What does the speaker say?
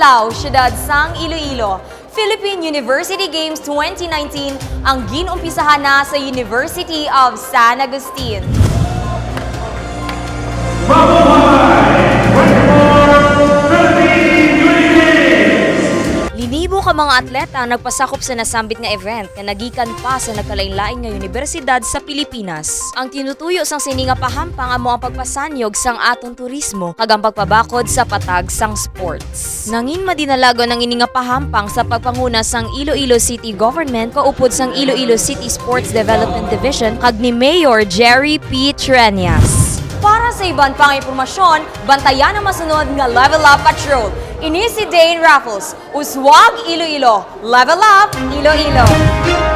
Adlaw, Siyudad Sang Iloilo. Philippine University Games 2019 ang ginumpisahan na sa University of San Agustin. Linibo ka mga atleta ang nagpasakop sa nasambit nga event na nagikan pa sa nagkalain-lain nga universidad sa Pilipinas. Ang tinutuyo sang sini nga pahampang amo ang pagpasanyog sang atong turismo kag ang pagpabakod sa patag sang sports. Nangin madinalago ng ini nga pahampang sa pagpanguna sang Iloilo City Government kaupod sang Iloilo City Sports Development Division kag ni Mayor Jerry P. Treñas. Para sa iban pang impormasyon, bantayan ang masunod nga Level Up Patrol. Ini si Dane Raffles, Uswag Iloilo, Level Up Iloilo.